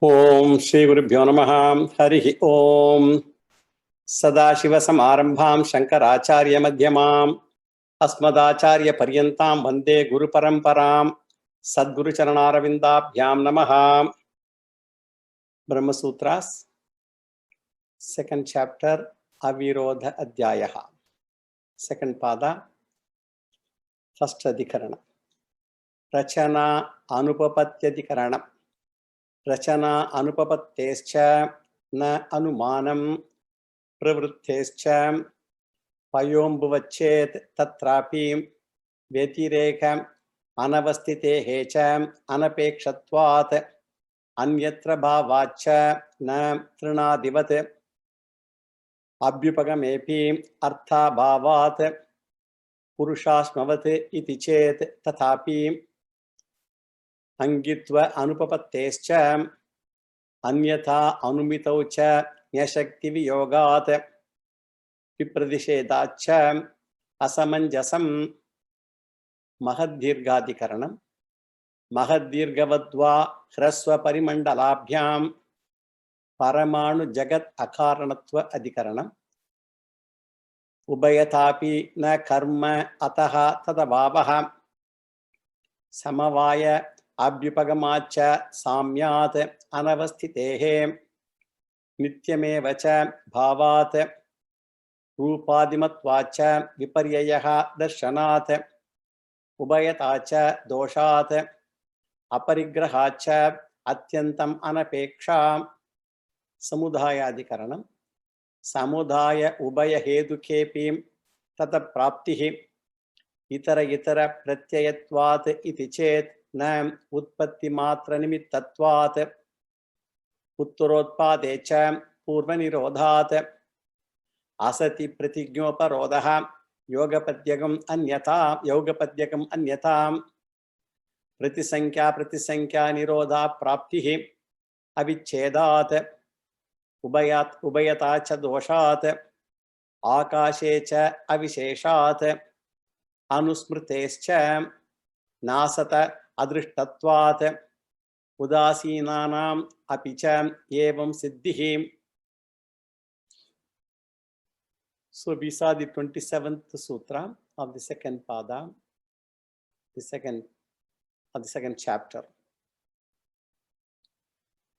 ओम श्री गुरुभ्यो नमः। हरि ओम। सदाशिवसमारंभां शंकराचार्य मध्यमाम् अस्मदाचार्य पर्यन्तां वन्दे गुरुपरम्परां। सद्गुरुचरणारविन्दाभ्यां नमः। ब्रह्मसूत्रास सेकंड चैप्टर अविरोध अध्यायः सेकंड पाद फर्स्ट अधिकरण रचना अनुपपत्त्यधिकरण रचना अनुपपत्तेश्च न अनुमानं प्रवृत्तेश्च पयोम्बुवच्छेत् तत्रापि व्यतिरेक अनवस्थितेः च अनपेक्षत्वात् अन्यत्र भावाच्च न तृणादिवत् अभ्युपगमेऽपि अर्थाभावात् पुरुषाश्मवत् इति चेत् तथापि अंगित्व अनुपपत्तेश्च अन्यथा अनुमितौ च न्यशक्ति वियोगात् विप्रतिषेधाच्च असमंजसं महद्दीर्घाधिकरणं महद्दीर्घवद्वा ह्रस्व परिमण्डलाभ्यां परमाणु जगत् अकारणत्व अधिकरणम् उभयथापि न कर्म अतः तदभावः समवाय अभ्युपगमाच्च साम्यात् अनवस्थितेः नित्यमेव च भावात् रूपादिमत्वाच्च विपर्ययः दर्शनात् उभयताच्च दोषात् अपरिग्रहाच्च अत्यन्तम् अनपेक्षा समुदायाधिकरणं समुदाय उभय हेतुकेऽपि तत्प्राप्तिः इतर इतर प्रत्ययत्वात् इति चेत् न उत्पत्ति मात्र निमित्तत्वात् उत्तरोत्पादे च पूर्वनिरोधात् असति प्रतिज्ञोपरोधः योगपद्यकम् अन्यथा प्रतिसंख्या निरोधा प्राप्तिः अविच्छेदात् उभयता च दोषात् आकाशे च अविशेषात् अनुस्मृतेश्च नासत अदृष्टत्वात् उदासीनानाम् अपि च एवं सिद्धिः. So we saw the 27th sutra of the second pada, the second chapter.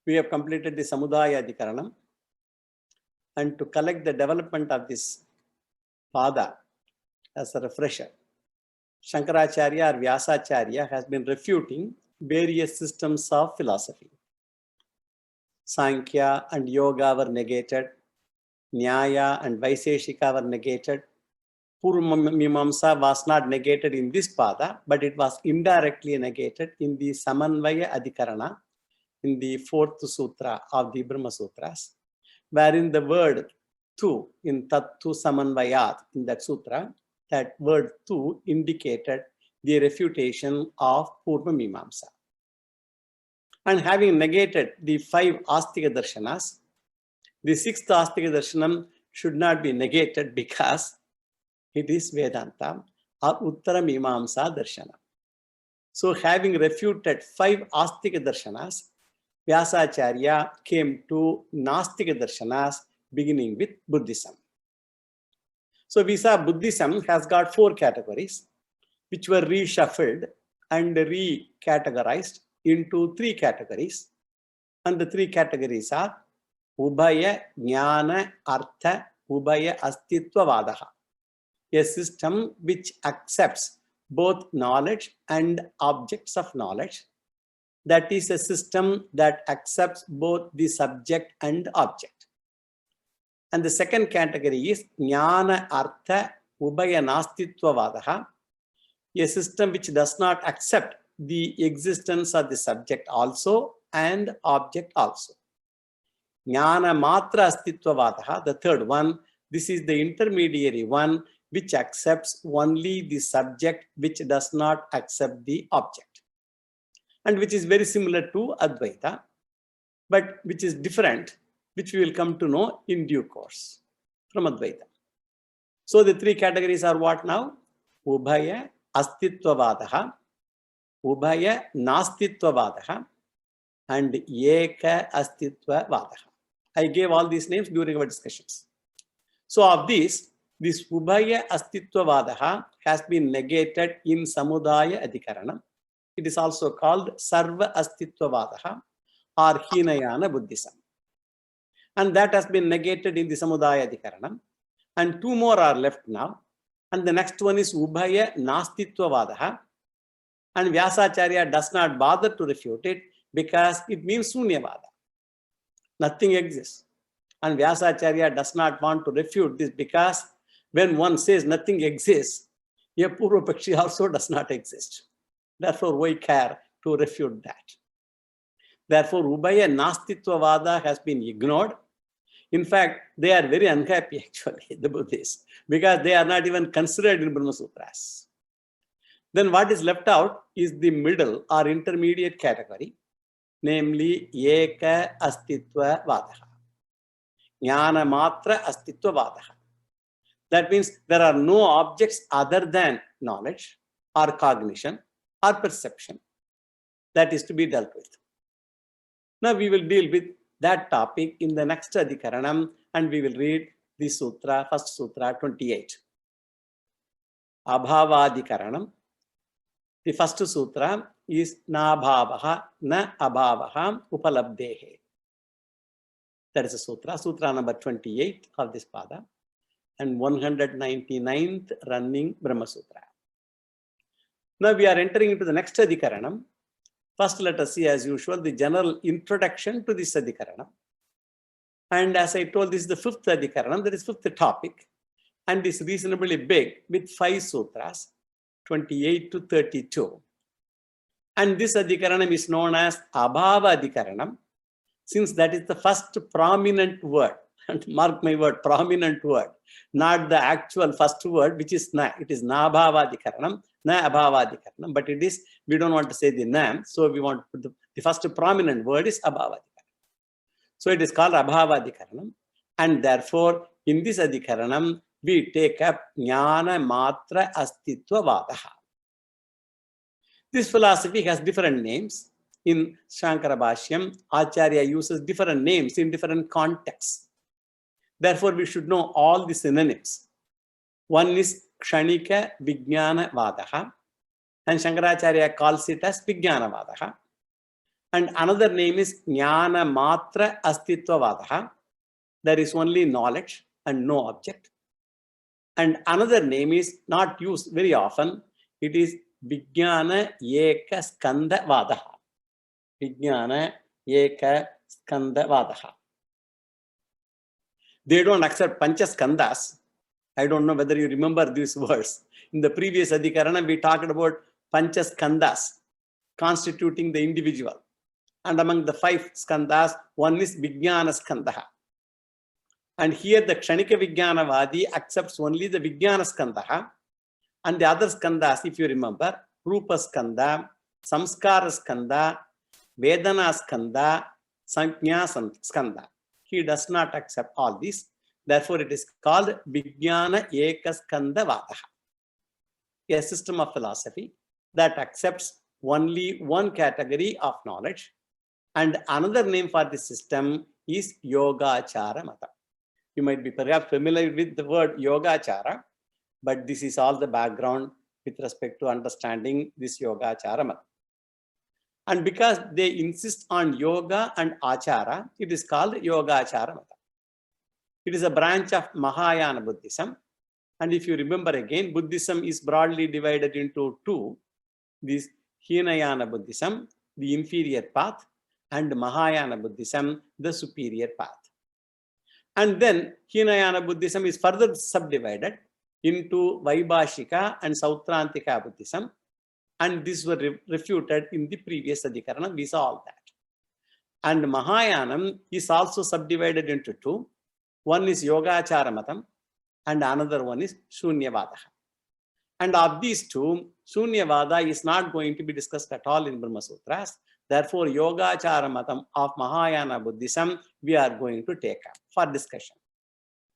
We have completed the Samudaya Adhikaranam, and to collect the development of this pada as a refresher, Shankaracharya or Vyasacharya has been refuting various systems of philosophy. Sankhya and Yoga were negated, Nyaya and Vaiseshika were negated. Purva Mimamsa was not negated in this pada, but it was indirectly negated in the Samanvaya Adhikarana, in the fourth sutra of the Brahma Sutras, wherein the word tu in Tattu Samanvayat, in that sutra, that word tu indicated the refutation of Purva Mimamsa. And having negated the 5 Astika Darshanas, the 6th Astika Darshanam should not be negated because it is Vedanta or Uttara Mimamsa Darshana. So having refuted 5 Astika Darshanas, Vyasacharya came to Nastika Darshanas, beginning with Buddhism. So we saw Buddhism has got 4 categories, which were reshuffled and recategorized into 3 categories. And the 3 categories are Ubhaya, Jnana, Artha, Ubhaya Astitvavadaha. A system which accepts both knowledge and objects of knowledge. That is a system that accepts both the subject and object. And the second category is Jnana Artha Ubhaya Nastitvavadaha, a system which does not accept the existence of the subject also and object also. Jnana Matra Astitvavadaha, the third one, this is the intermediary one which accepts only the subject which does not accept the object, and which is very similar to Advaita, but which is different, which we will come to know in due course from Advaita. So the 3 categories are what now? Ubhaya Astitvavadaha, Ubhaya Nastitvavadaha, and Eka Astitva Vadaha. I gave all these names during our discussions. So of these, this Ubhaya Astitva Vadaha has been negated in Samudaya Adhikaranam. It is also called Sarva Astitva Vadaha or Hinayana Buddhism. And that has been negated in the Samudaya Adhikaranam. And two more are left now. And the next one is Ubhaya Nastitva Vadaha. And Vyasacharya does not bother to refute it because it means Sunyavada. Nothing exists. And Vyasacharya does not want to refute this because when one says nothing exists, a Purvapakshi also does not exist. Therefore, why care to refute that? Therefore, Ubhaya Nastitva Vada has been ignored. In fact, they are very unhappy actually, the Buddhists, because they are not even considered in Brahma Sutras. Then what is left out is the middle or intermediate category, namely Eka Astitva Vadaha. Jnana Matra Astitva Vadaha. That means there are no objects other than knowledge or cognition or perception that is to be dealt with. Now we will deal with that topic in the next Adhikaranam and we will read the sutra, first sutra 28. Abhavadhikaranam. The first sutra is Na Bhavaha, Na Abhavaha Upalabdehe. That is a sutra, sutra number 28 of this pada and 199th running Brahma Sutra. Now we are entering into the next Adhikaranam. First, let us see, as usual, the general introduction to this Adhikaranam. And as I told, this is the fifth Adhikaranam, that is fifth topic, and is reasonably big with 5 sutras, 28 to 32. And this Adhikaranam is known as Abhava Adhikaranam, since that is the first prominent word, and mark my word, prominent word, not the actual first word, which is Na. It is Nabhava Adhikaranam, Na Abhava Adhikaranam, but it is, we don't want to say the name, so we want to put the first prominent word is Abhava Adhikaranam. So it is called Abhava Adhikaranam, and therefore in this Adhikaranam we take up Jnana Matra Astitva Vadaha. This philosophy has different names. In Shankara Bhashyam, Acharya uses different names in different contexts. Therefore, we should know all the synonyms. One is Kshanika Vijnana Vadaha, and Shankaracharya calls it as Vijnana Vadaha. And another name is Jnana Matra Astitva Vadaha. There is only knowledge and no object. And another name is not used very often. It is Vijnana Eka Skanda Vadaha. Vijnana Eka Skanda Vadaha. They don't accept Panchaskandas. I don't know whether you remember these words. In the previous Adhikarana, we talked about Panchaskandas constituting the individual. And among the 5 Skandas, one is Vijnana Skandaha. And here the Kshanika Vijnanavadi accepts only the Vijnana Skandaha. And the other Skandas, if you remember, Rupa Skanda, Samskara Skanda, Vedana Skanda, Sanjna Skanda. He does not accept all these. Therefore, it is called Vijnana Ekaskanda Vadaha, a system of philosophy that accepts only one category of knowledge. And another name for this system is Yogachara Mata. You might be perhaps familiar with the word Yogachara, but this is all the background with respect to understanding this Yogachara Mata. And because they insist on yoga and achara, it is called Yogachara Mata. It is a branch of Mahayana Buddhism. And if you remember again, Buddhism is broadly divided into 2. This Hinayana Buddhism, the inferior path, and Mahayana Buddhism, the superior path. And then Hinayana Buddhism is further subdivided into Vaibhashika and Sautrantika Buddhism. And these were refuted in the previous Adhikarana. We saw all that. And Mahayanam is also subdivided into 2. One is Yogachara Matam and another one is Shunyavada. And of these 2, Shunyavada is not going to be discussed at all in Brahma Sutras. Therefore, Yogachara Matam of Mahayana Buddhism we are going to take up for discussion.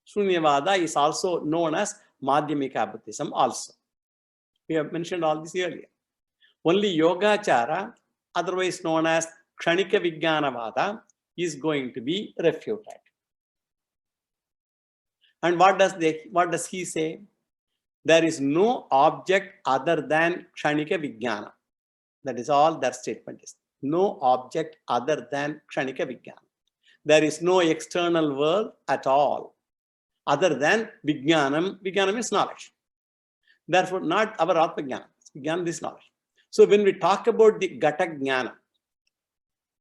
Shunyavada is also known as Madhyamika Buddhism also. We have mentioned all this earlier. Only Yogachara, otherwise known as Kshanika Vijnanavada is going to be refuted. And what does he say? There is no object other than Kshanika Vijnana. That is all that statement is. No object other than Kshanika Vijnana. There is no external world at all other than Vijnanam. Vijnanam means knowledge. Therefore, not our Atma Jnana. Jnana is knowledge. So when we talk about the Gata Jnana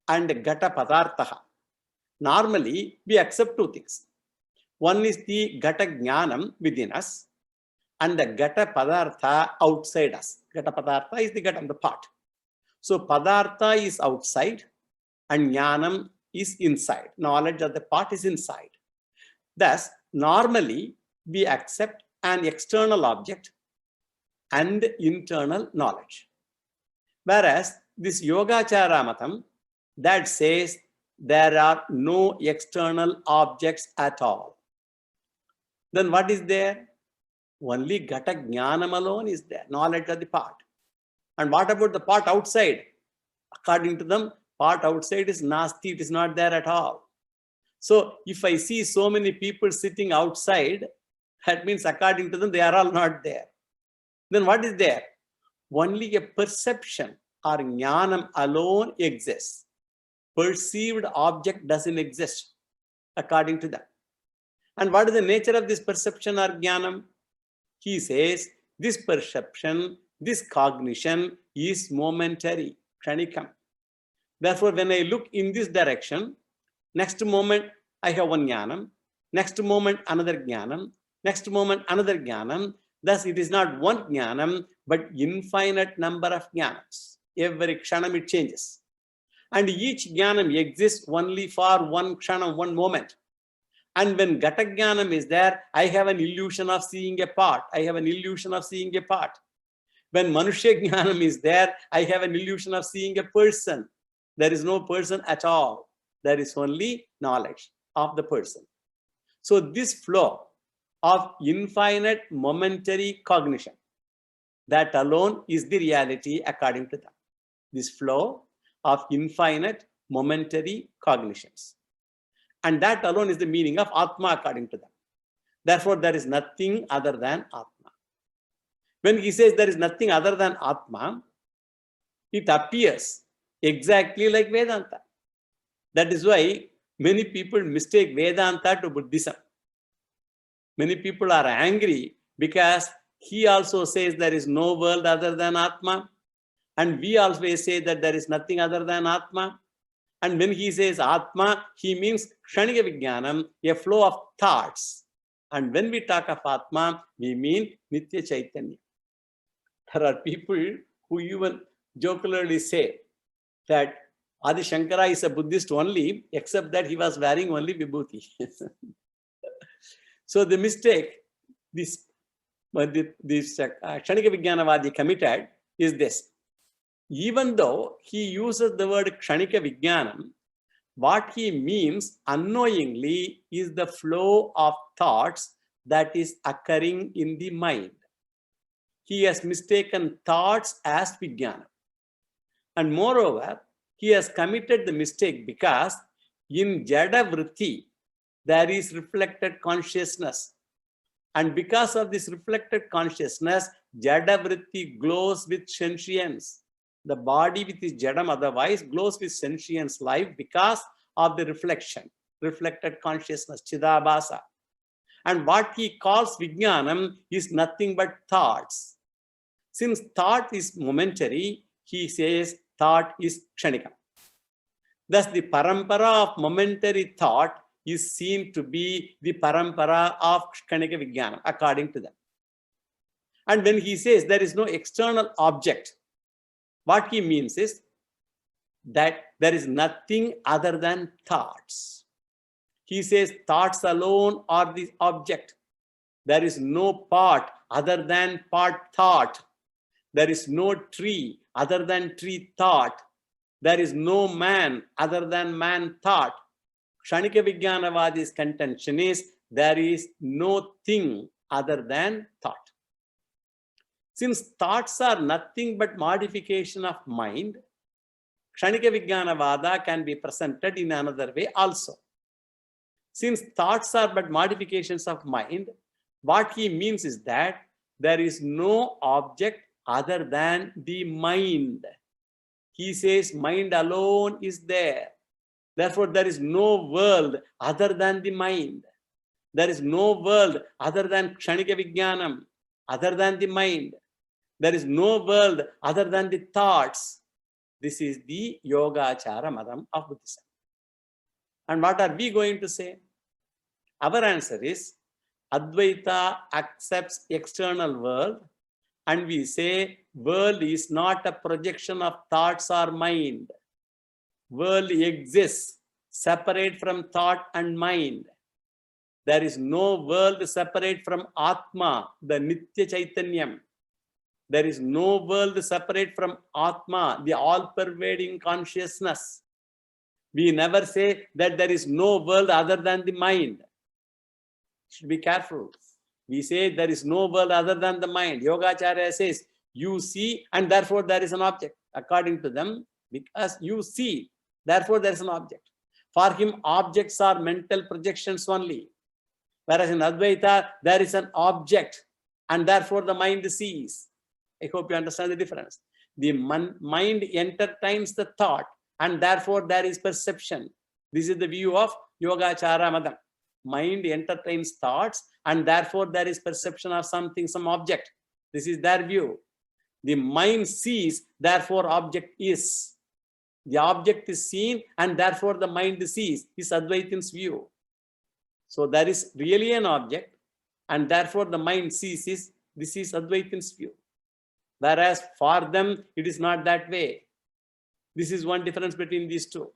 and Gata Padartha, normally we accept two things. One is the Gata Jnanam within us and the Gata Padartha outside us. Gata Padartha is the Gata, the part. So Padartha is outside and Jnanam is inside. Knowledge of the part is inside. Thus, normally we accept an external object and internal knowledge. Whereas this Yogacara Matam, that says there are no external objects at all. Then what is there? Only Gata Jnanam alone is there, knowledge of the part. And what about the part outside? According to them, part outside is Nasti, it is not there at all. So if I see so many people sitting outside, that means according to them, they are all not there. Then what is there? Only a perception or jnanam alone exists. Perceived object doesn't exist according to them. And what is the nature of this perception or jnanam? He says this perception, this cognition is momentary, kshanikam. Therefore, when I look in this direction, next moment I have one jnanam, next moment another jnanam, next moment another jnanam. Thus, it is not one jnanam, but infinite number of jnanams. Every kshanam it changes. And each jnanam exists only for one kshanam, one moment. And when Gata Jnanam is there, I have an illusion of seeing a part. I have an illusion of seeing a part. When Manushya Jnanam is there, I have an illusion of seeing a person. There is no person at all. There is only knowledge of the person. So this flow of infinite momentary cognition, that alone is the reality according to them. This flow of infinite momentary cognitions. And that alone is the meaning of Atma according to them. Therefore, there is nothing other than Atma. When he says there is nothing other than Atma, it appears exactly like Vedanta. That is why many people mistake Vedanta to Buddhism. Many people are angry because he also says there is no world other than Atma. And we always say that there is nothing other than Atma. And when he says Atma, he means Kshanika Vijnanam, a flow of thoughts. And when we talk of Atma, we mean Nitya Chaitanya. There are people who even jocularly say that Adi Shankara is a Buddhist only, except that he was wearing only vibhuti. So the mistake this Kshanika Vijnanavadi committed is this. Even though he uses the word Kshanika Vijnanam, what he means unknowingly is the flow of thoughts that is occurring in the mind. He has mistaken thoughts as Vijnanam. And moreover, he has committed the mistake because in Jada Vritti, there is reflected consciousness. And because of this reflected consciousness, Jada Vritti glows with sentience. The body with its Jadam otherwise glows with sentience life because of the reflection, reflected consciousness, Chidabhasa. And what he calls Vijnanam is nothing but thoughts. Since thought is momentary, he says thought is Kshanika. Thus, the parampara of momentary thought is seen to be the parampara of Kshanika Vijnanam, according to them. And when he says there is no external object, what he means is that there is nothing other than thoughts. He says thoughts alone are the object. There is no part other than part thought. There is no tree other than tree thought. There is no man other than man thought. Kshanika Vijnanavadi's contention is there is no thing other than thought. Since thoughts are nothing but modification of mind, Kshanika Vijnanavada can be presented in another way also. Since thoughts are but modifications of mind, what he means is that there is no object other than the mind. He says mind alone is there. Therefore, there is no world other than the mind. There is no world other than Kshanika Vijnanam, other than the mind. There is no world other than the thoughts. This is the Yogacara Madam of Buddhism. And what are we going to say? Our answer is Advaita accepts external world, and we say world is not a projection of thoughts or mind. World exists separate from thought and mind. There is no world separate from Atma, the Nitya Chaitanyam. There is no world separate from Atma, the all-pervading consciousness. We never say that there is no world other than the mind. Should be careful. We say there is no world other than the mind. Yogacharya says, you see and therefore there is an object. According to them, because you see, therefore there is an object. For him, objects are mental projections only. Whereas in Advaita, there is an object and therefore the mind sees. I hope you understand the difference. The mind entertains the thought and therefore there is perception. This is the view of Yogacara Madam. Mind entertains thoughts and therefore there is perception of something, some object. This is their view. The mind sees, therefore object is. The object is seen and therefore the mind sees. This is Advaitin's view. So there is really an object and therefore the mind sees is. This is Advaitin's view. Whereas for them, it is not that way. This is one difference between these two,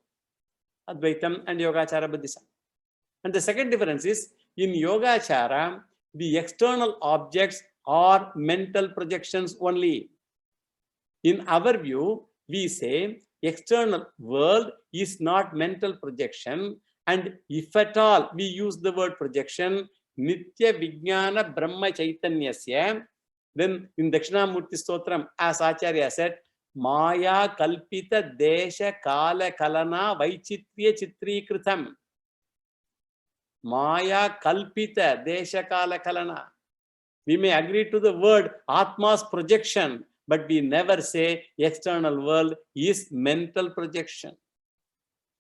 Advaitam and Yogacara Buddhism. And the second difference is, in Yogacara, the external objects are mental projections only. In our view, we say external world is not mental projection, and if at all we use the word projection, Nitya Vijnana Brahma Chaitanyasya, then in Dakshinamurti Stotram, as Acharya said, Maya Kalpita Desha Kala Kalana Vaichitya Chitri Kritam. Maya Kalpita Desha Kala Kalana. We may agree to the word Atma's projection, but we never say external world is mental projection.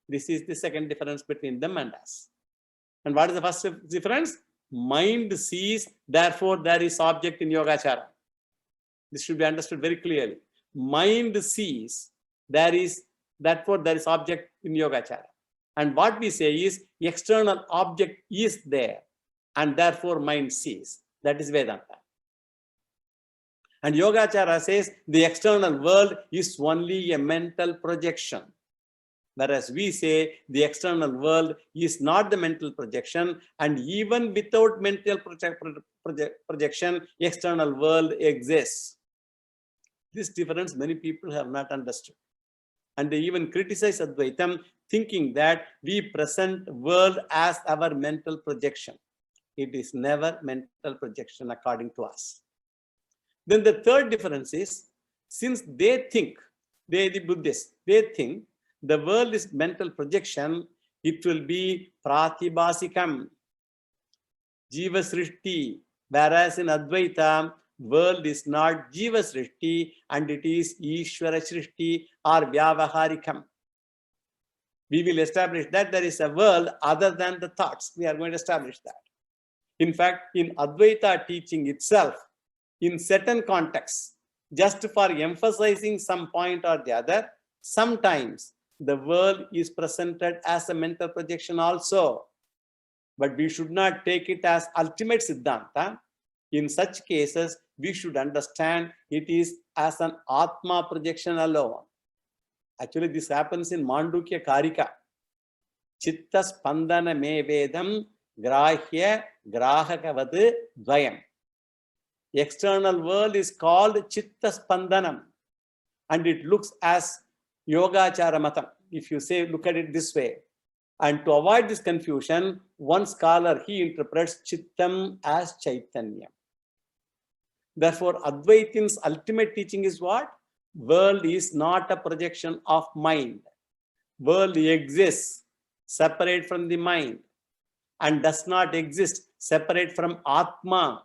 This is the second difference between them and us. And what is the first difference? Mind sees, therefore there is object in Yogacara. This should be understood very clearly. Mind sees, therefore there is object in Yogacara. And what we say is external object is there and therefore mind sees. That is Vedanta. And Yogacara says the external world is only a mental projection. Whereas we say the external world is not the mental projection, and even without mental projection, external world exists. This difference many people have not understood. And they even criticize Advaitam, thinking that we present world as our mental projection. It is never mental projection according to us. Then the third difference is, since they think, the Buddhists, they think the world is mental projection, it will be pratibhasikam, jiva srishti, whereas in Advaita, world is not jiva srishti and it is Ishvara srishti or vyavaharikam. We will establish that there is a world other than the thoughts. We are going to establish that. In fact, in Advaita teaching itself, in certain contexts, just for emphasizing some point or the other, sometimes the world is presented as a mental projection also. But we should not take it as ultimate Siddhanta. In such cases, we should understand it is as an Atma projection alone. Actually, this happens in Mandukya Karika. Chitta Spandana me Vedam Grahya Grahakavad Dvayam. External world is called Chitta Spandanam, and it looks as Yogacara Matam, if you say, look at it this way. And to avoid this confusion, one scholar, he interprets Chittam as Chaitanya. Therefore, Advaitin's ultimate teaching is what? World is not a projection of mind. World exists separate from the mind and does not exist separate from Atma.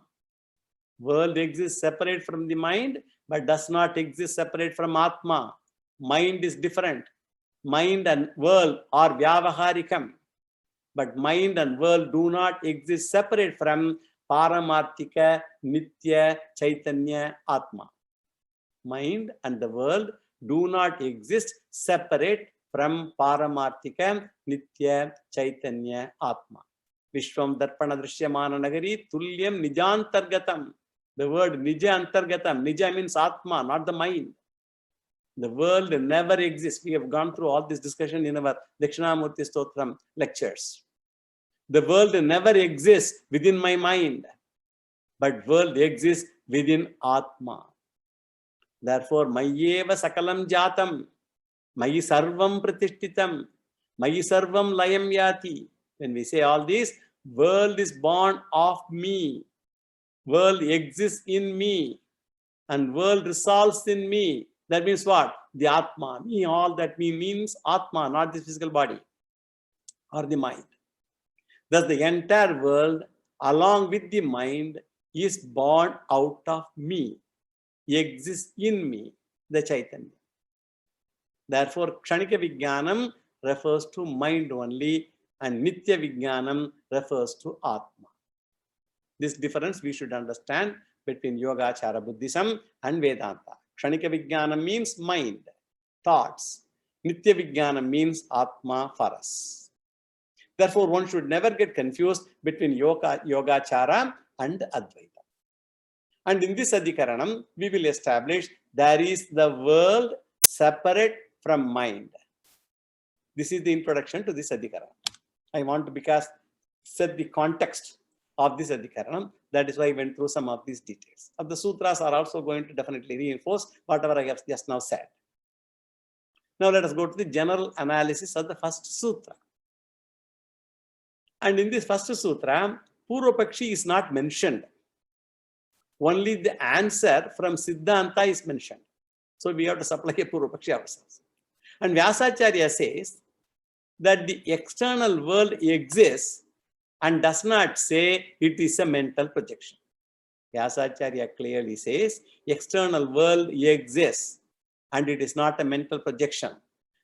World exists separate from the mind but does not exist separate from Atma. Mind is different. Mind and world are vyavaharikam. But mind and world do not exist separate from Paramarthika, Nitya, Chaitanya, Atma. Mind and the world do not exist separate from Paramarthika, Nitya, Chaitanya, Atma. Vishwam Darpana Drishyamana Nagari Tulyam Nijantargatam. The word Nija Antargatam. Nija means Atma, not the mind. The world never exists. We have gone through all this discussion in our Dakshinamurti Stotram lectures. The world never exists within my mind, but world exists within Atma. Therefore, Mayeva Sakalam Jatam, Mayi Sarvam Pratishtitam, Mayi Sarvam Layam Yati. When we say all this, world is born of me, world exists in me, and world resolves in me. That means what? The Atma. Me, all that me means Atma, not this physical body or the mind. Thus, the entire world, along with the mind, is born out of me, exists in me, the Chaitanya. Therefore, Kshanika Vijnanam refers to mind only, and Nitya Vijnanam refers to Atma. This difference we should understand between Yogachara Buddhism and Vedanta. Kshanika Vijnanam means mind, thoughts. Nitya Vijnanam means Atma for us. Therefore, one should never get confused between Yogachara and Advaita. And in this Adhikaranam, we will establish there is the world separate from mind. This is the introduction to this Adhikaranam. I want to because set the context of this Adhikaranam. That is why I went through some of these details. Of the sutras are also going to definitely reinforce whatever I have just now said. Now let us go to the general analysis of the first sutra. And in this first sutra, Purvapakshi is not mentioned. Only the answer from Siddhanta is mentioned. So we have to supply a Purvapakshi ourselves. And Vyasacharya says that the external world exists and does not say it is a mental projection. Vyasacharya clearly says external world exists and it is not a mental projection.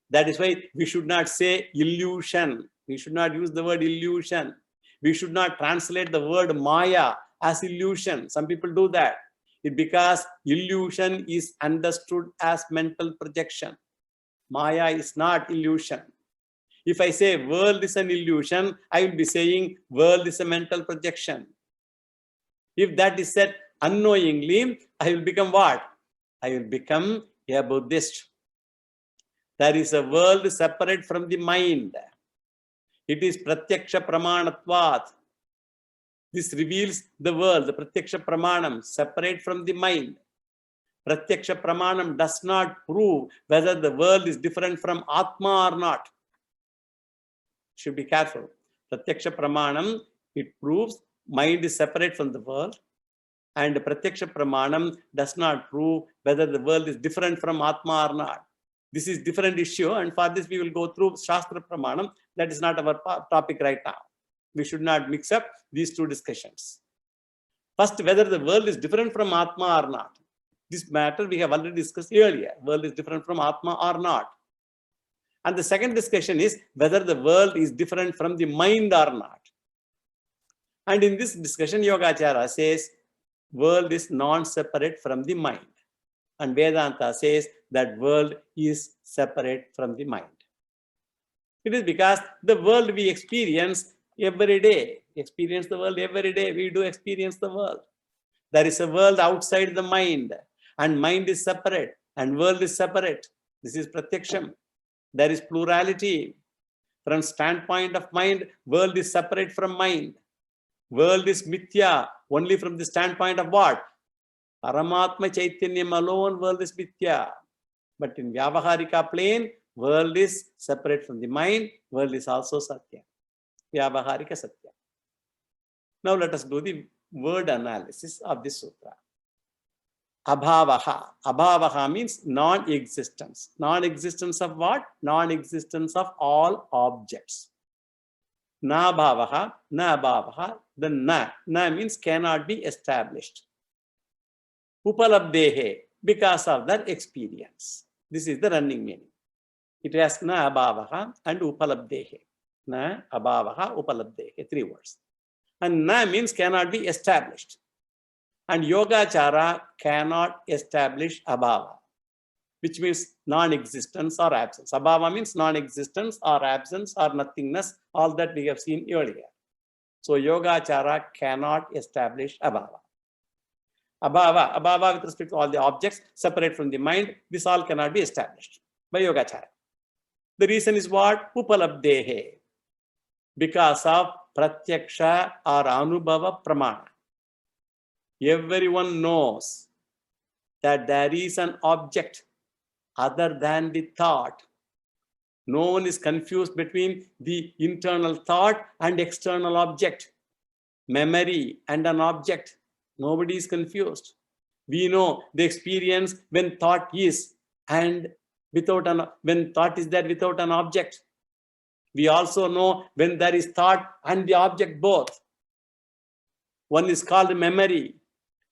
That is why we should not say illusion. We should not use the word illusion. We should not translate the word Maya as illusion. Some people do that. Because illusion is understood as mental projection. Maya is not illusion. If I say world is an illusion, I will be saying world is a mental projection. If that is said unknowingly, I will become what? I will become a Buddhist. There is a world separate from the mind. It is Pratyaksha Pramanatvat. This reveals the world, the Pratyaksha Pramanam, separate from the mind. Pratyaksha Pramanam does not prove whether the world is different from Atma or not. Should be careful. Pratyaksha Pramanam, it proves mind is separate from the world. And Pratyaksha Pramanam does not prove whether the world is different from Atma or not. This is different issue, and for this we will go through Shastra Pramanam. That is not our topic right now. We should not mix up these two discussions. First, whether the world is different from Atma or not. This matter we have already discussed earlier. World is different from Atma or not. And the second discussion is whether the world is different from the mind or not. And in this discussion, Yogacharya says, world is non-separate from the mind. And Vedanta says that world is separate from the mind. It is because the world we experience every day. Experience the world every day. We do experience the world. There is a world outside the mind. And mind is separate. And world is separate. This is Pratyaksham. There is plurality. From standpoint of mind, world is separate from mind. World is mithya. Only from the standpoint of what? Paramatma Chaitanyam alone, world is mithya. But in Vyavaharika plane, world is separate from the mind, world is also Satya. Vyavaharika Satya. Now let us do the word analysis of this sutra. Abhavaha. Abhavaha means non-existence. Non-existence of what? Non-existence of all objects. Na bhavaha, na abhavaha. The na means cannot be established. Upalabdehe, because of that experience. This is the running meaning. It has na abhavaha and upalabdehe. Na abhavaha, upalabdehe, 3 words. And na means cannot be established. And Yogacara cannot establish abhava, which means non-existence or absence. Abhava means non-existence or absence or nothingness, all that we have seen earlier. So Yogacara cannot establish abhava. Abhava with respect to all the objects separate from the mind, this all cannot be established by Yogacara. The reason is what? Upalabdehe. Because of pratyaksha or anubhava pramana. Everyone knows that there is an object other than the thought. No one is confused between the internal thought and external object, memory and an object. Nobody is confused. We know the experience when thought is and when thought is there without an object. We also know when there is thought and the object both. One is called memory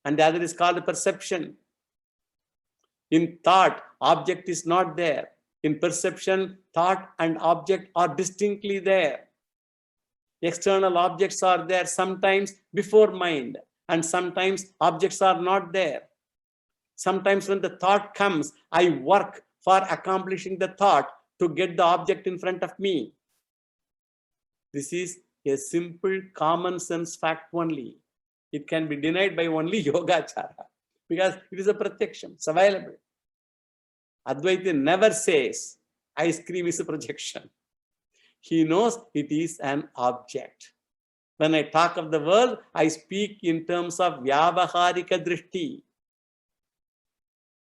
and the other is called perception. In thought, object is not there. In perception, thought and object are distinctly there. External objects are there sometimes before mind, and sometimes objects are not there. Sometimes when the thought comes, I work for accomplishing the thought to get the object in front of me. This is a simple common sense fact only. It can be denied by only Yogacara because it is a pratyaksham, it's available. Advaita never says ice cream is a projection. He knows it is an object. When I talk of the world, I speak in terms of vyavaharika drishti.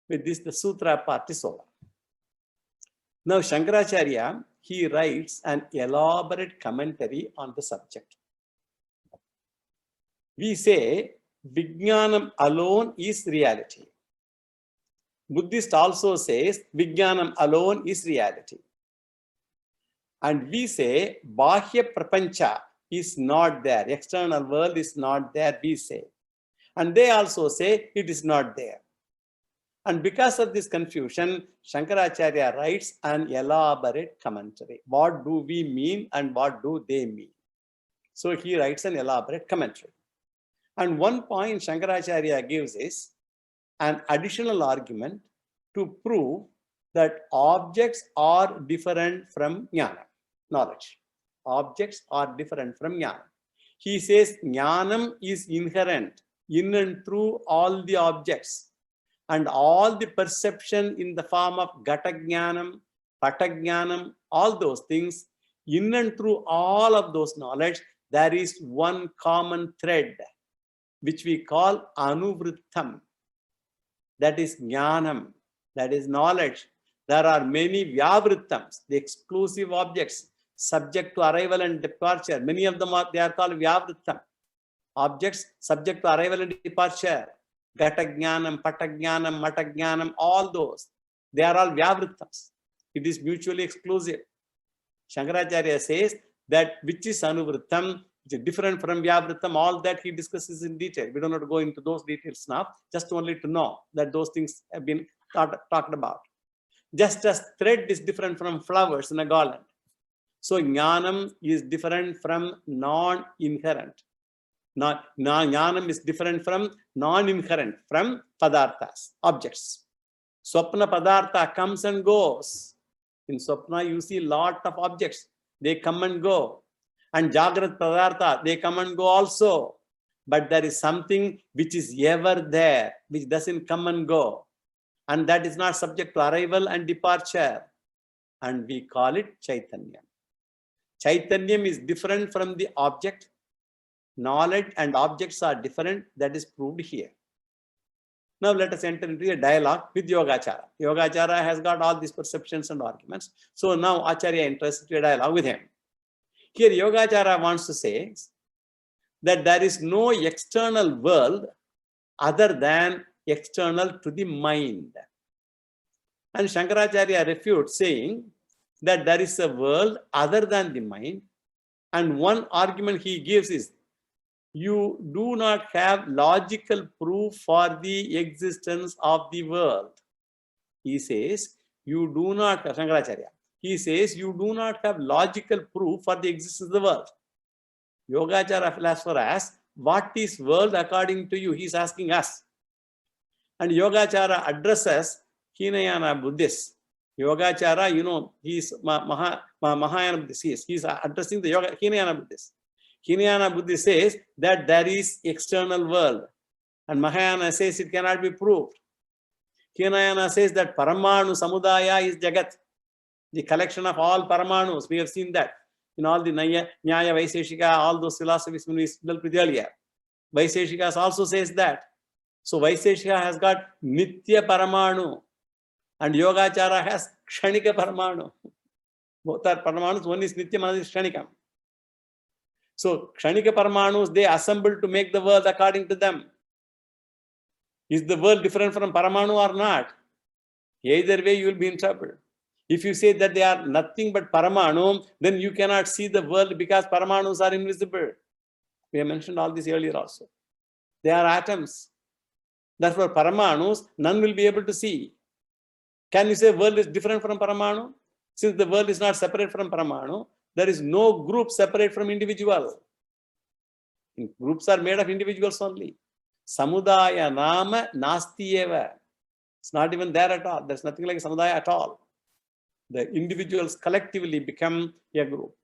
With this, the sutra part is over. Now, Shankaracharya, he writes an elaborate commentary on the subject. We say Vijnanam alone is reality. Buddhist also says Vijnanam alone is reality. And we say Bahya Prapancha is not there. External world is not there, we say. And they also say it is not there. And because of this confusion, Shankaracharya writes an elaborate commentary. What do we mean and what do they mean? So he writes an elaborate commentary. And one point Shankaracharya gives is an additional argument to prove that objects are different from jnana, knowledge. Objects are different from jnana. He says jnanam is inherent in and through all the objects, and all the perception in the form of gata jnanam, pata jnanam, all those things, in and through all of those knowledge, there is one common thread, which we call anuvrittam. That is jnanam, that is knowledge. There are many vyavrittams, the exclusive objects, subject to arrival and departure. Many of them they are called vyavrittam. Objects subject to arrival and departure. Gata jnanam, pata jnanam, mata jnanam, all those. They are all vyavrittams. It is mutually exclusive. Shankaracharya says that which is anuvrittam, which is different from vyavrittam, all that he discusses in detail. We don't have to go into those details now, just only to know that those things have been talked about. Just as thread is different from flowers in a garland. So jnanam is different from non-inherent. Jnanam is different from non-inherent, from padarthas, objects. Swapna padartha comes and goes. In Swapna, you see lot of objects. They come and go. And Jagrat padartha, they come and go also. But there is something which is ever there, which doesn't come and go. And that is not subject to arrival and departure. And we call it Chaitanyam. Chaitanyam is different from the object. Knowledge and objects are different. That is proved here. Now let us enter into a dialogue with Yogacara. Yogacara has got all these perceptions and arguments. So now Acharya enters into a dialogue with him. Here Yogacara wants to say that there is no external world other than external to the mind. And Shankaracharya refutes, saying that there is a world other than the mind. And one argument he gives is, you do not have logical proof for the existence of the world. He says, you do not, Shankaracharya, he says, you do not have logical proof for the existence of the world. Yogacara philosopher asks, what is world according to you? He's asking us. And Yogacara addresses Hinayana Buddhists. Yogacara, you know, he's Mahayana Buddhist. He's addressing the Hinayana Buddhists. Hinayana Buddhist says that there is external world. And Mahayana says it cannot be proved. Hinayana says that Paramanu Samudaya is Jagat, the collection of all Paramanus. We have seen that in all the Nyaya, Vaiseshika, all those philosophies when we dealt with earlier. Vaiseshika also says that. So Vaiseshika has got Nitya Paramanu and Yogachara has Kshanika Paramanu. Both are Paramanus, one is Nitya, one is Kshanika. So Kshanika Paramanus, they assemble to make the world according to them. Is the world different from Paramanu or not? Either way, you will be in trouble. If you say that they are nothing but Paramanu, then you cannot see the world because Paramanus are invisible. We have mentioned all this earlier also. They are atoms. Therefore, Paramanus, none will be able to see. Can you say world is different from Paramanu? Since the world is not separate from Paramanu, there is no group separate from individual. Groups are made of individuals only. Samudaya nama nasti eva. It's not even there at all. There's nothing like samudaya at all. The individuals collectively become a group.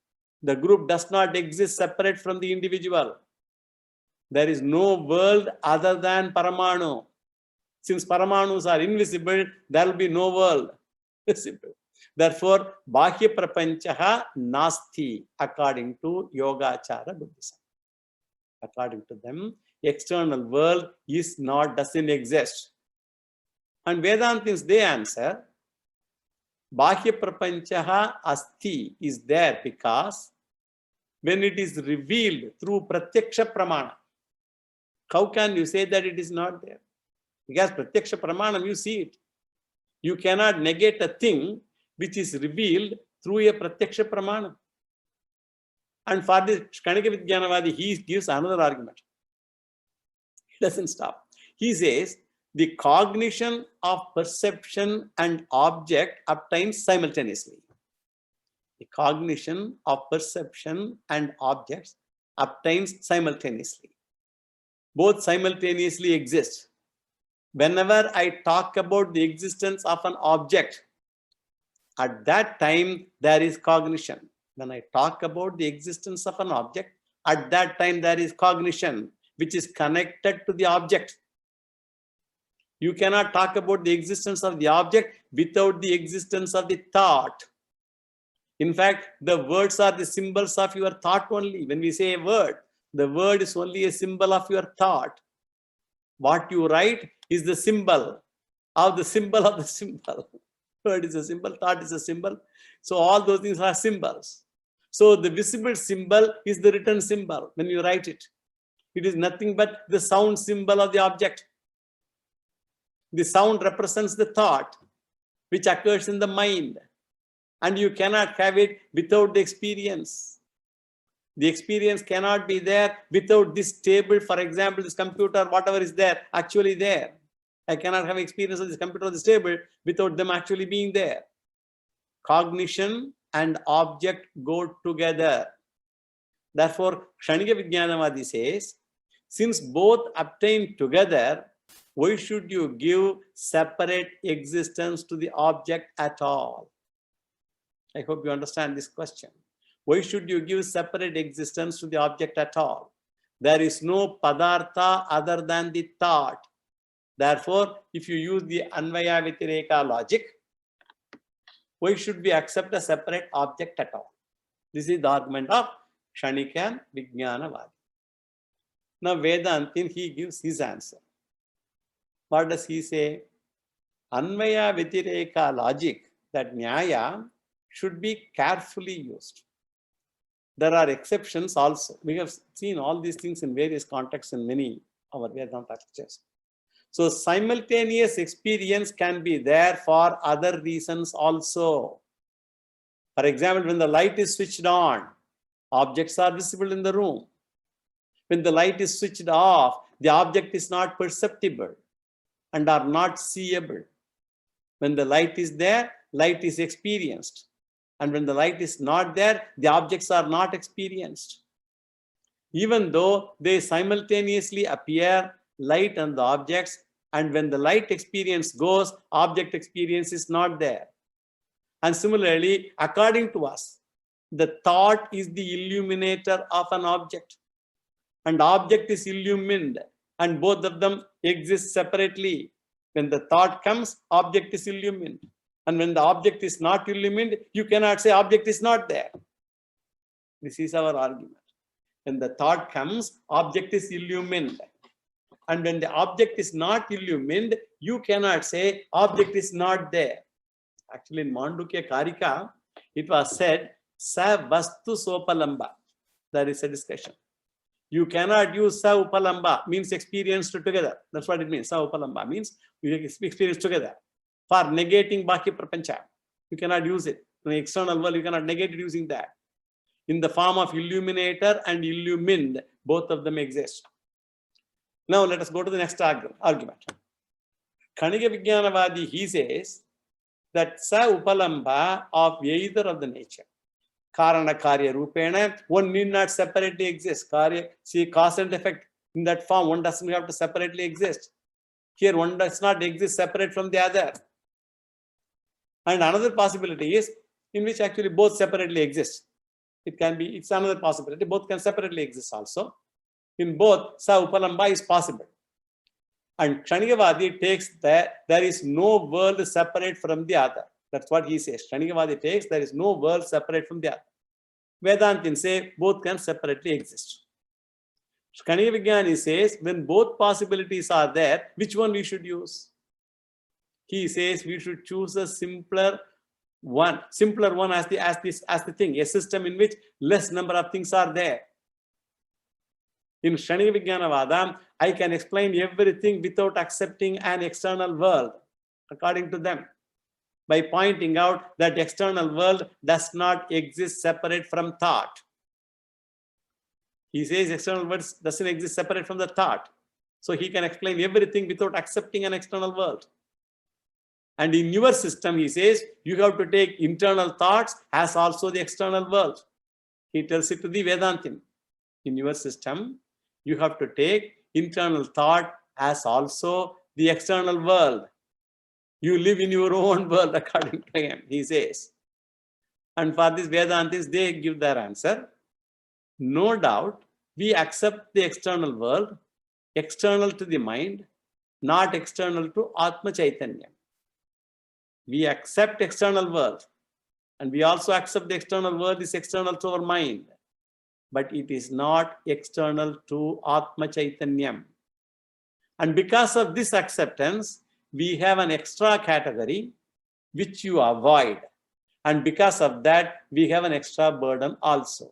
The group does not exist separate from the individual. There is no world other than Paramanu. Since Paramanus are invisible, there will be no world visible. Therefore, Bahya Prapanchaha Nasti, according to Yogachara Buddhism. According to them, external world doesn't exist. And Vedantins, they answer, Bahya Prapanchaha Asti is there because when it is revealed through Pratyaksha Pramana, how can you say that it is not there? Because Pratyaksha Pramanam, you see it. You cannot negate a thing which is revealed through a Pratyaksha Pramana. And for this Kshanika Vijnanavadi, he gives another argument. He doesn't stop. He says, the cognition of perception and object obtains simultaneously. The cognition of perception and objects obtains simultaneously. Both simultaneously exist. Whenever I talk about the existence of an object, at that time there is cognition. When I talk about the existence of an object, at that time there is cognition, which is connected to the object. You cannot talk about the existence of the object without the existence of the thought. In fact, the words are the symbols of your thought only. When we say a word, the word is only a symbol of your thought. What you write is the symbol of the symbol of the symbol. Word is a symbol, thought is a symbol. So all those things are symbols. So the visible symbol is the written symbol when you write it. It is nothing but the sound symbol of the object. The sound represents the thought which occurs in the mind. And you cannot have it without the experience. The experience cannot be there without this table, for example, this computer, whatever is there, actually there. I cannot have experience of this computer or this table without them actually being there. Cognition and object go together. Therefore, Kshanika Vijnanavadi says, since both obtain together, why should you give separate existence to the object at all? I hope you understand this question. Why should you give separate existence to the object at all? There is no padartha other than the thought. Therefore, if you use the Anvaya Vitireka logic, why should we accept a separate object at all? This is the argument of Kshanika Vijnanavadi. Now Vedantin, he gives his answer. What does he say? Anvaya Vitireka logic, that Nyaya, should be carefully used. There are exceptions also. We have seen all these things in various contexts in many of our Vedanta lectures. So simultaneous experience can be there for other reasons also. For example, when the light is switched on, objects are visible in the room. When the light is switched off, the object is not perceptible and are not seeable. When the light is there, light is experienced. And when the light is not there, the objects are not experienced. Even though they simultaneously appear, light and the objects, and when the light experience goes, object experience is not there. And similarly, according to us, the thought is the illuminator of an object, and object is illumined, and both of them exist separately. When the thought comes, object is illumined. And when the object is not illumined, you cannot say object is not there. This is our argument. When the thought comes, object is illumined. And when the object is not illumined, you cannot say object is not there. Actually, in Mandukya Karika, it was said, Sa Vastu Sopalamba. There is a discussion. You cannot use Sa Upalamba, means experienced together. That's what it means. Sa Upalamba means you experience together. For negating Baki Prapancha, you cannot use it. In the external world, you cannot negate it using that. In the form of illuminator and illumined, both of them exist. Now let us go to the next argument. Kaniga Vijnanavadi, he says that Sa Upalamba of either of the nature. Karana Karya Rupena, one need not separately exist. See, cause and effect in that form, one doesn't have to separately exist. Here, one does not exist separate from the other. And another possibility is in which actually both separately exist. It can be, it's another possibility. Both can separately exist also. In both, Sa Upalamba is possible. And Kshanigavadi takes that there is no world separate from the other. That's what he says. Kshanigavadi takes there is no world separate from the other. Vedantin say both can separately exist. Kaniga Vijnani says when both possibilities are there, which one we should use? He says we should choose a simpler one as the thing, a system in which less number of things are there. In Kshaniga Vijnanavada, I can explain everything without accepting an external world, according to them, by pointing out that external world does not exist separate from thought. He says external world doesn't exist separate from the thought. So he can explain everything without accepting an external world. And in your system, he says, you have to take internal thoughts as also the external world. He tells it to the Vedantin. In your system, you have to take internal thought as also the external world. You live in your own world according to him, he says. And for this Vedantis, they give their answer. No doubt, we accept the external world, external to the mind, not external to Atma Chaitanya. We accept external world, and we also accept the external world is external to our mind, but it is not external to Atma Chaitanyam. And because of this acceptance, we have an extra category which you avoid. And because of that, we have an extra burden also.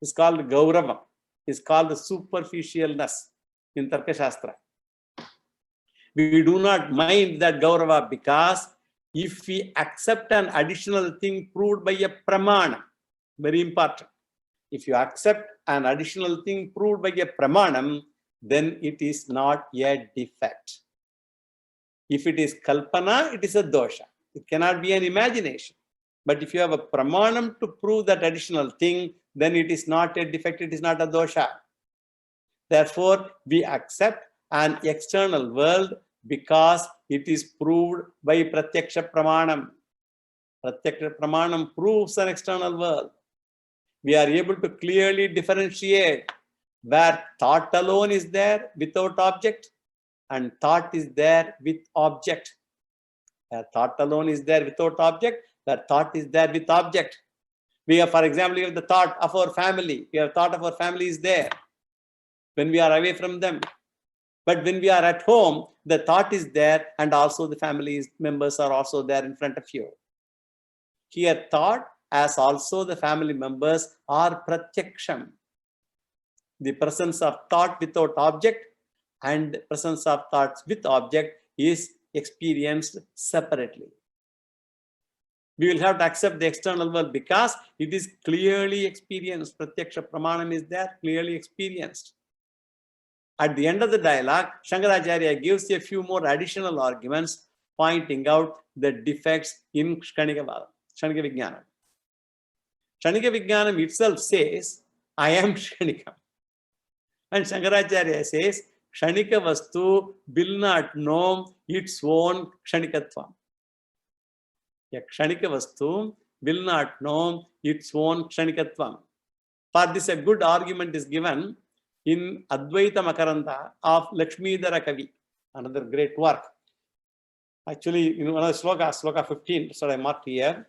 It's called Gauravam. It's called the superficialness in Tarka Shastra. We do not mind that Gaurava because if we accept an additional thing proved by a pramana, very important. If you accept an additional thing proved by a pramanam, then it is not a defect. If it is kalpana, it is a dosha. It cannot be an imagination. But if you have a pramanam to prove that additional thing, then it is not a defect, it is not a dosha. Therefore, we accept an external world because it is proved by pratyaksha pramanam. Pratyaksha pramanam proves an external world. We are able to clearly differentiate where thought alone is there without object and thought is there with object. Where thought alone is there without object, where thought is there with object. We have, for example, we have the thought of our family. We have thought of our family is there when we are away from them. But when we are at home, the thought is there and also the family members are also there in front of you. Here, thought as also the family members are pratyaksham. The presence of thought without object and presence of thoughts with object is experienced separately. We will have to accept the external world because it is clearly experienced. Pratyaksha pramanam is there, clearly experienced. At the end of the dialogue, Shankaracharya gives a few more additional arguments pointing out the defects in Kshanika Vijnanam. Kshanika Vijnanam itself says, I am Kshanika. And Shankaracharya says, Kshanika Vastu will not know its own Kshanikatvam. A Kshanika Vastu will not know its own Kshanikatvam. For this, a good argument is given in Advaita Makaranta of Lakshmidhara Kavi, another great work. Actually, in another sloka 15, so I marked here.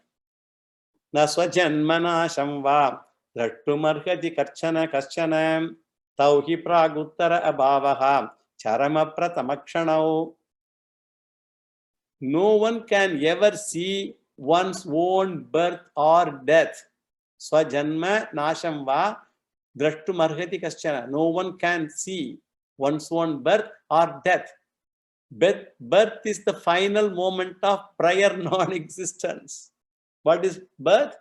Na swajanmana shamva drattumarhati karchana kaschana tauhi praguttara abhavaha charama pratamakshanau. No one can ever see one's own birth or death. Swajanma nasham va drashtumarhati kaschana. No one can see one's own birth or death. Birth is the final moment of prior non-existence. What is birth?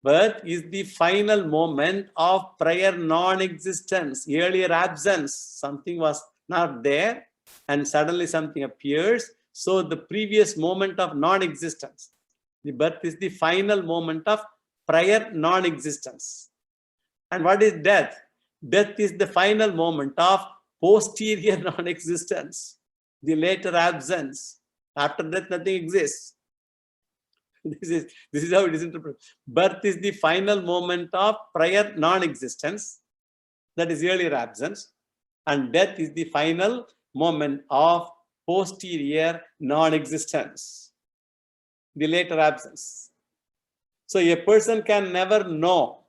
Birth is the final moment of prior non-existence, earlier absence. Something was not there and suddenly something appears. So the previous moment of non-existence. The birth is the final moment of prior non-existence. And what is death? Death is the final moment of posterior non-existence, the later absence. After death, nothing exists. This is how it is interpreted. Birth is the final moment of prior non-existence, that is earlier absence, and death is the final moment of posterior non-existence, the later absence. So a person can never know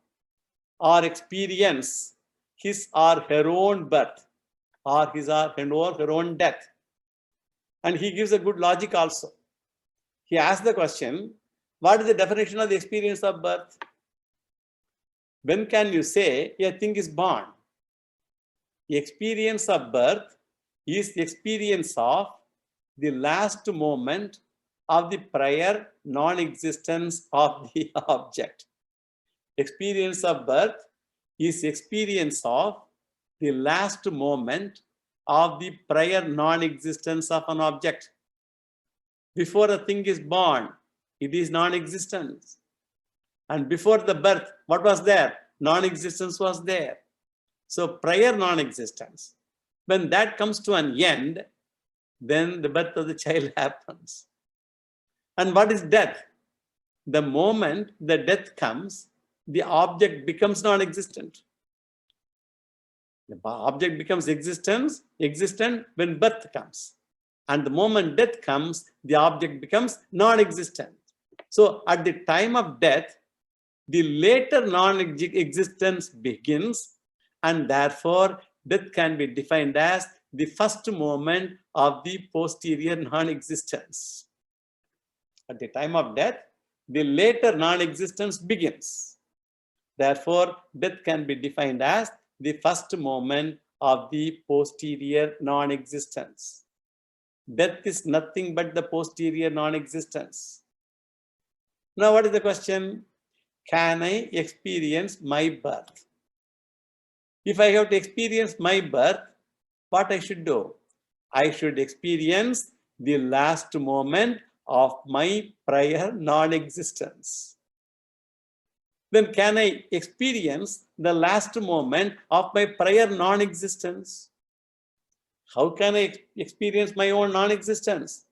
or experience his or her own birth or his or her own death. And he gives a good logic also. He asks the question, what is the definition of the experience of birth? When can you say a thing is born? The experience of birth is the experience of the last moment of the prior non-existence of the object. Experience of birth is experience of the last moment of the prior non-existence of an object. Before a thing is born, it is non-existence. And before the birth, what was there? Non-existence was there. So prior non-existence. When that comes to an end, then the birth of the child happens. And what is death? The moment the death comes, the object becomes non-existent. The object becomes existent when birth comes. And the moment death comes, the object becomes non-existent. So at the time of death, the later non-existence begins, and therefore death can be defined as the first moment of the posterior non-existence. At the time of death, the later non-existence begins. Therefore, death can be defined as the first moment of the posterior non-existence. Death is nothing but the posterior non-existence. Now, what is the question? Can I experience my birth? If I have to experience my birth, what I should do? I should experience the last moment of my prior non-existence. Then can I experience the last moment of my prior non-existence? How can I experience my own non-existence?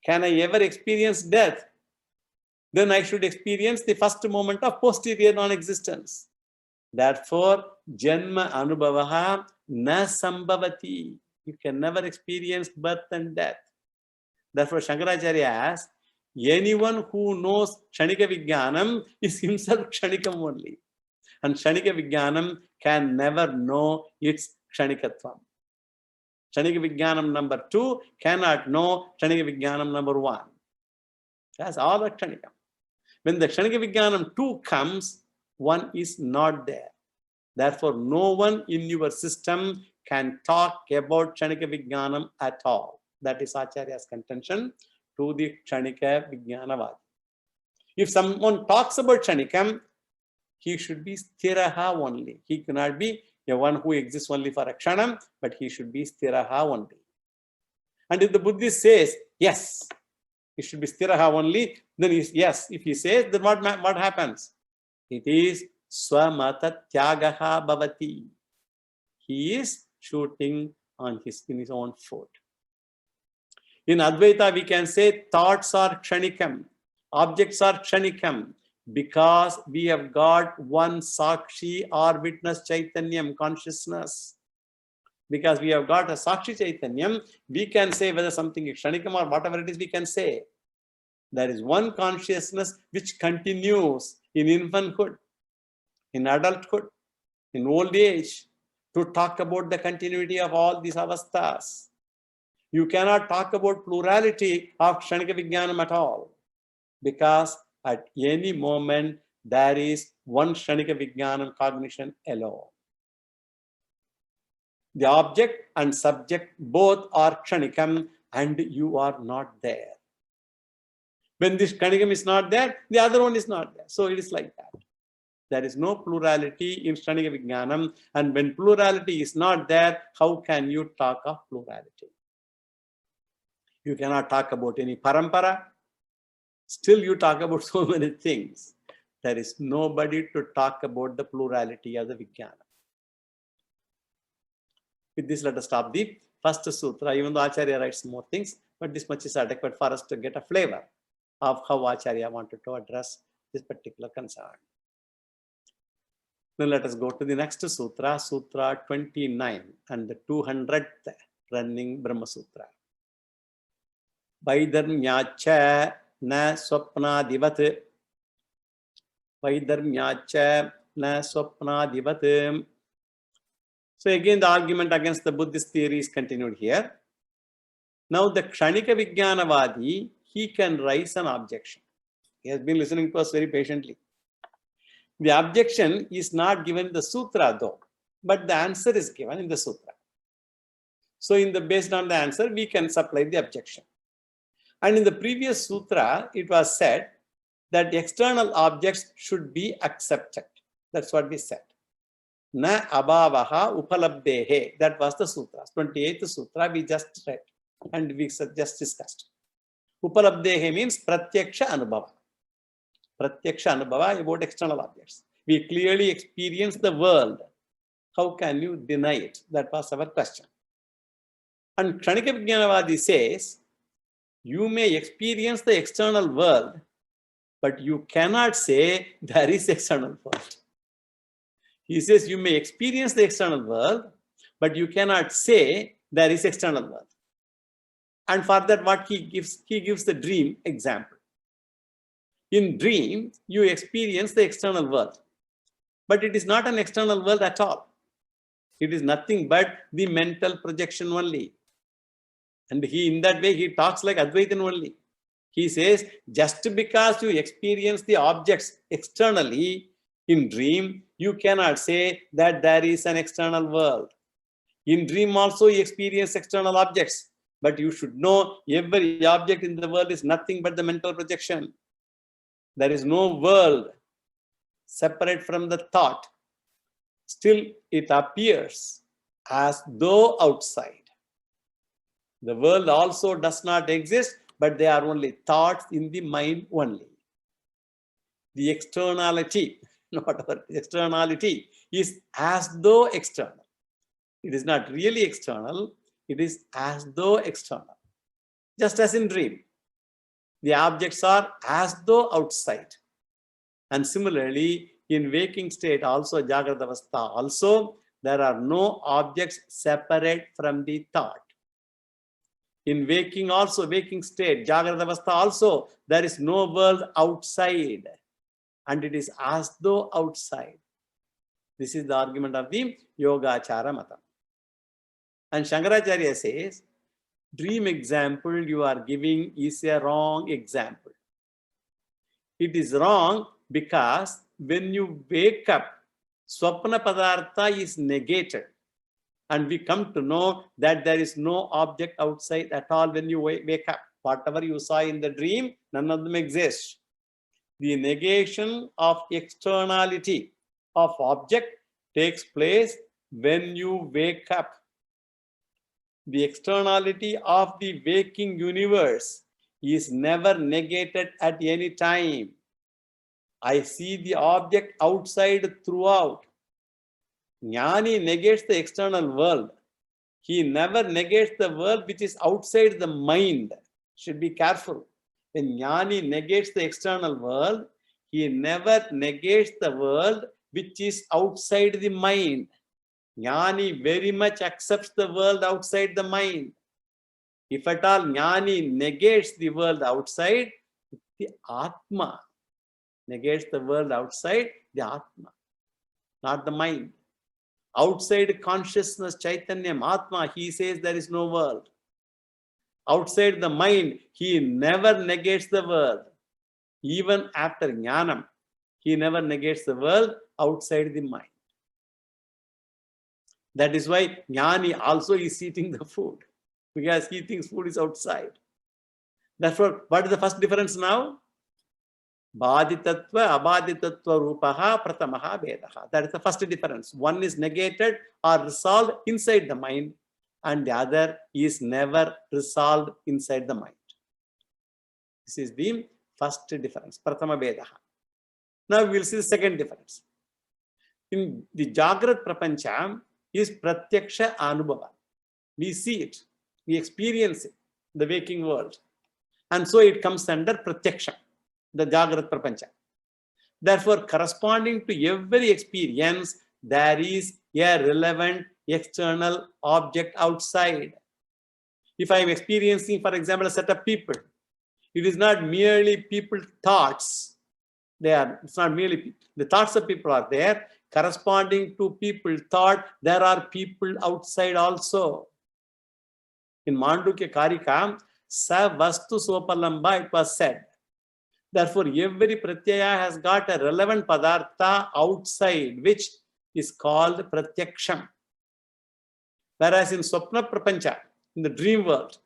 Can I ever experience death? Then I should experience the first moment of posterior non-existence. Therefore, janma anubhavaha na sambhavati. You can never experience birth and death. Therefore, Shankaracharya asks, anyone who knows Kshanika Vijnanam is himself Kshanikam only. And Kshanika Vijnanam can never know its Kshanikatvam. Kshanika Vijnanam number 2 cannot know Kshanika Vijnanam number 1. That's all the Kshanikam. When the Kshanika Vijnanam 2 comes, 1 is not there. Therefore, no one in your system can talk about Kshanika Vijnanam at all. That is Acharya's contention to the Kshanika Vijnanavadi. If someone talks about Kshanikam, he should be Sthiraha only. He cannot be a one who exists only for a Kshanam, but he should be Sthiraha only. And if the Buddhist says, yes, it should be Sthiraha only, then yes. If he says, then what happens? It is Swamata Tyagaha Bhavati. He is shooting in his own foot. In Advaita, we can say thoughts are Kshanikam, objects are Kshanikam, because we have got one Sakshi or witness Chaitanyam, consciousness. Because we have got a Sakshi Chaitanyam, we can say whether something is Kshanikam or whatever it is, we can say. There is one consciousness which continues in infanthood, in adulthood, in old age, to talk about the continuity of all these avasthas. You cannot talk about plurality of Kshanika Vijnanam at all, because at any moment there is one Kshanika Vijnanam cognition alone. The object and subject both are Kshanikam, and you are not there. When this Kshanikam is not there, the other one is not there. So it is like that. There is no plurality in Kshanika Vijnanam, and when plurality is not there, how can you talk of plurality? You cannot talk about any parampara. Still you talk about so many things. There is nobody to talk about the plurality of the Vijnana. With this, let us stop the first sutra, even though Acharya writes more things, but this much is adequate for us to get a flavor of how Acharya wanted to address this particular concern. Then let us go to the next sutra, Sutra 29 and the 200th running Brahma Sutra. Vaidharmyacha na swapnadivat. Vaidharmyacha na swapnadivat. So again, the argument against the Buddhist theory is continued here. Now the Kshanika Vijnanavadi, he can raise an objection. He has been listening to us very patiently. The objection is not given in the sutra though, but the answer is given in the sutra. So based on the answer, we can supply the objection. And in the previous sutra, it was said that external objects should be accepted. That's what we said. Na abhavaha upalabdehe. That was the sutra. 28th sutra we just read and we just discussed. Upalabdehe means pratyaksha anubhava. Pratyaksha anubhava about external objects. We clearly experience the world. How can you deny it? That was our question. And Kshanika Vijnanavadi says, you may experience the external world, but you cannot say there is external world. He says you may experience the external world, but you cannot say there is external world. And for that, what he gives the dream example. In dream, you experience the external world, but it is not an external world at all. It is nothing but the mental projection only. And in that way, he talks like Advaitin only. He says, just because you experience the objects externally in dream, you cannot say that there is an external world. In dream also, you experience external objects, but you should know every object in the world is nothing but the mental projection. There is no world separate from the thought. Still, it appears as though outside. The world also does not exist, but they are only thoughts in the mind only. The externality, whatever externality, is as though external. It is not really external, it is as though external. Just as in dream, the objects are as though outside. And similarly, in waking state also, Jagrata Avastha also, there are no objects separate from the thought. In waking also, waking state, Jagrata Avastha also, there is no world outside. And it is as though outside. This is the argument of the Yogachara Matam. And Shankaracharya says, dream example you are giving is a wrong example. It is wrong because when you wake up, Swapna Padartha is negated. And we come to know that there is no object outside at all when you wake up. Whatever you saw in the dream, none of them exist. The negation of externality of object takes place when you wake up. The externality of the waking universe is never negated at any time. I see the object outside throughout. Jnani negates the external world. He never negates the world which is outside the mind. Should be careful. When Jnani negates the external world, he never negates the world which is outside the mind. Jnani very much accepts the world outside the mind. If at all Jnani negates the world outside, the Atma negates the world outside, the Atma, not the mind. Outside consciousness, Chaitanyam, Atma, he says there is no world. Outside the mind, he never negates the world. Even after Jnanam, he never negates the world outside the mind. That is why Jnani also is eating the food, because he thinks food is outside. Therefore, what is the first difference now? Baditatva, abaditatva rupaha, pratamaha vedaha. That is the first difference. One is negated or resolved inside the mind, and the other is never resolved inside the mind. This is the first difference, pratama vedaha. Now we will see the second difference. In the Jagrat Prapancha is pratyaksha anubhava. We see it, we experience it, the waking world. And so it comes under pratyaksha, the Jagrat Prapancha. Therefore, corresponding to every experience, there is a relevant external object outside. If I am experiencing, for example, a set of people, it is not merely people thoughts. It's not merely the thoughts of people are there. Corresponding to people thought, there are people outside also. In Mandukya Karika, sa vastu sopalamba, it was said. Therefore, every pratyaya has got a relevant padartha outside, which is called pratyaksham. Whereas in Swapna Prapancha, in the dream world,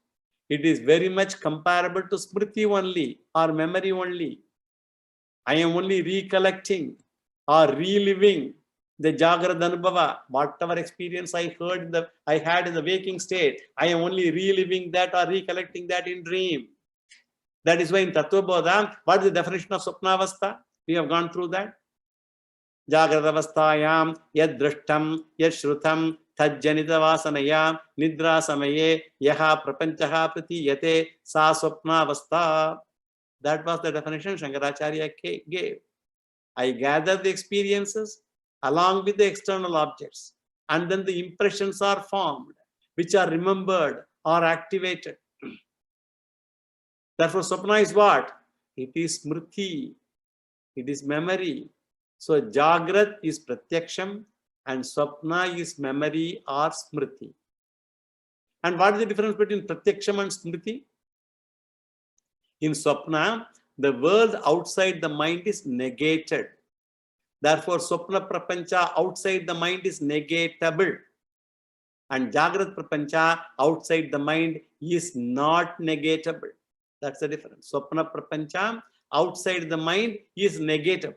it is very much comparable to smriti only or memory only. I am only recollecting or reliving the Jagrad Anubhava, whatever experience I had in the waking state. I am only reliving that or recollecting that in dream. That is why in Tattva Bodha, what is the definition of Swapnavastha? We have gone through that. Jagradavasthayam yad drashtam yad shrutam tajjanita vasanaya nidra samaye yaha prapanchaha pratiyate sa swapnavastha. That was the definition Shankaracharya gave. I gather the experiences along with the external objects, and then the impressions are formed, which are remembered or activated. Therefore, Swapna is what? It is smriti. It is memory. So, Jagrat is pratyaksham and Swapna is memory or smriti. And what is the difference between pratyaksham and smriti? In Swapna, the world outside the mind is negated. Therefore, Swapna Prapancha outside the mind is negatable. And Jagrat Prapancha outside the mind is not negatable. That's the difference. Swapna Prapancha outside the mind is negatable.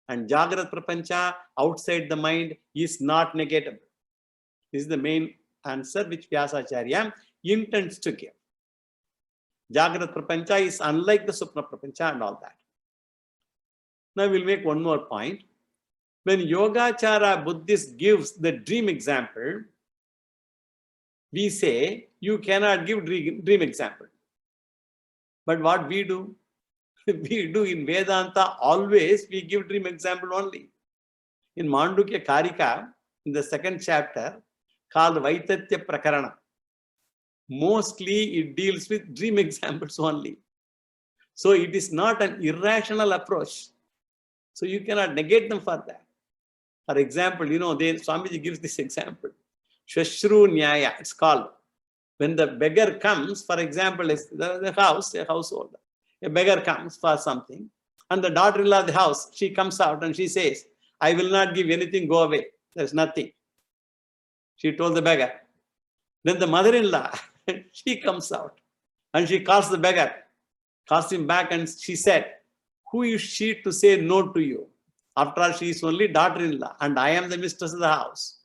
And Jagrat Prapancha outside the mind is not negatable. This is the main answer which Vyasacharya intends to give. Jagrat Prapancha is unlike the Swapna Prapancha and all that. Now we'll make one more point. When Yogachara Buddhist gives the dream example, we say you cannot give dream example. But what we do? We do in Vedanta always we give dream example only. In Mandukya Karika, in the second chapter called Vaitatya Prakarana, mostly it deals with dream examples only. So it is not an irrational approach. So you cannot negate them for that. For example, Swamiji gives this example. Shashru Nyaya, it's called. When the beggar comes, for example, the house, a household, a beggar comes for something, and the daughter-in-law of the house, she comes out and she says, I will not give anything, go away. There's nothing. She told the beggar. Then the mother-in-law, she comes out and she calls the beggar, calls him back, and she said, who is she to say no to you? After all, she is only daughter-in-law and I am the mistress of the house.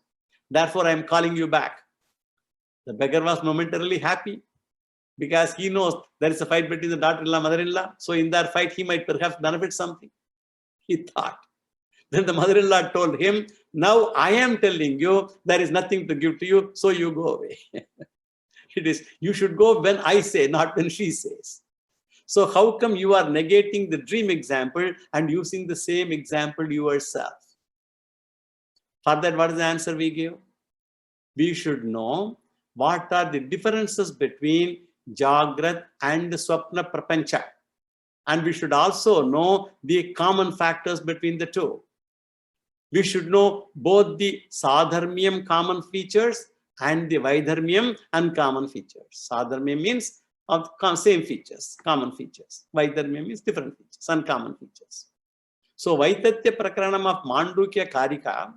Therefore, I am calling you back. The beggar was momentarily happy because he knows there is a fight between the daughter-in-law and mother-in-law. So in that fight, he might perhaps benefit something. He thought. Then the mother-in-law told him, now I am telling you, there is nothing to give to you, so you go away. It is, you should go when I say, not when she says. So how come you are negating the dream example and using the same example yourself? For that, what is the answer we give? We should know what are the differences between Jagrat and Swapna Prapancha. And we should also know the common factors between the two. We should know both the Sadharmyam common features and the Vaidharmyam uncommon features. Sadharmyam means of same features, common features. Vaidharmyam means different features, uncommon features. So Vaitatya Prakaranam of Mandukya Karika,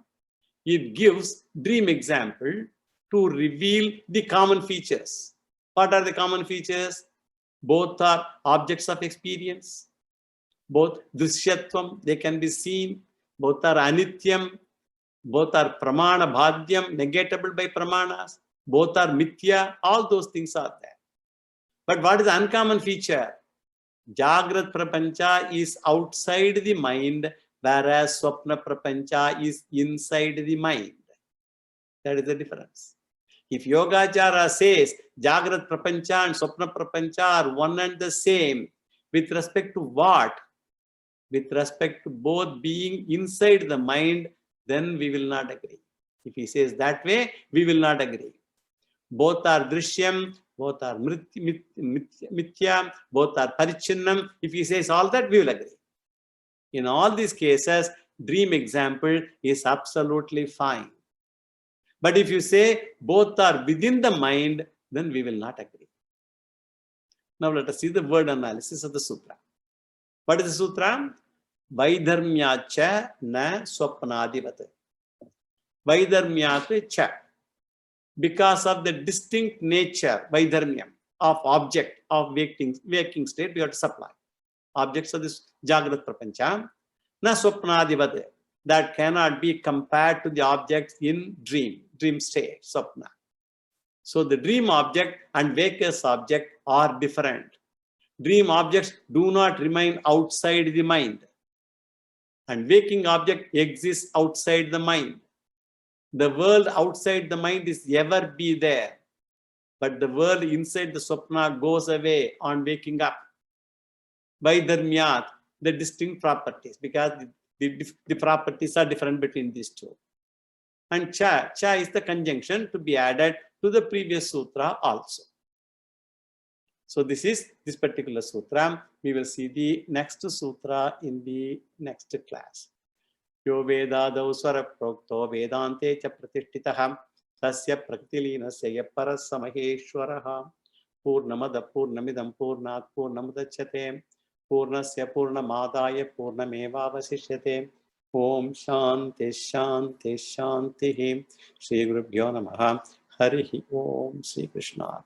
it gives dream example to reveal the common features. What are the common features? Both are objects of experience. Both Drishyatvam, they can be seen. Both are Anityam. Both are Pramana Bhadyam, negatable by Pramanas. Both are Mithya. All those things are there. But what is the uncommon feature? Jagrat Prapancha is outside the mind, whereas Swapna Prapancha is inside the mind. That is the difference. If Yogacara says Jagrat Prapancha and Swapna Prapancha are one and the same, with respect to what? With respect to both being inside the mind, then we will not agree. If he says that way, we will not agree. Both are Drishyam, both are Mithya, both are Parichinnam. If he says all that, we will agree. In all these cases, dream example is absolutely fine. But if you say both are within the mind, then we will not agree. Now let us see the word analysis of the sutra. What is the sutra? Vaidharmyacha na swapnadivat. Vaidharmyat cha. Because of the distinct nature, Vaidharmyam, of object of waking state, we have to supply. Objects of this Jagrat Prapancha, na swapnadivat, that cannot be compared to the objects in dream state, swapna. So the dream object and waker's object are different. Dream objects do not remain outside the mind. And waking object exists outside the mind. The world outside the mind is ever be there. But the world inside the swapna goes away on waking up. Vaidharmyat, the distinct properties, because the properties are different between these two. And cha is the conjunction to be added to the previous sutra also. So this is this particular sutra. We will see the next sutra in the next class. Yo vedadau swara prokto vedante cha pratishtitah tasya praktilinasya parasamaheshwaraha purnamada purnamidam purnat purnamudachyate purnasya purnamadaya purnamevavasishyate. Om Shanti Shanti Shanti. Shri Gurubhyo Namaha. Harihi Om. Shri Krishna.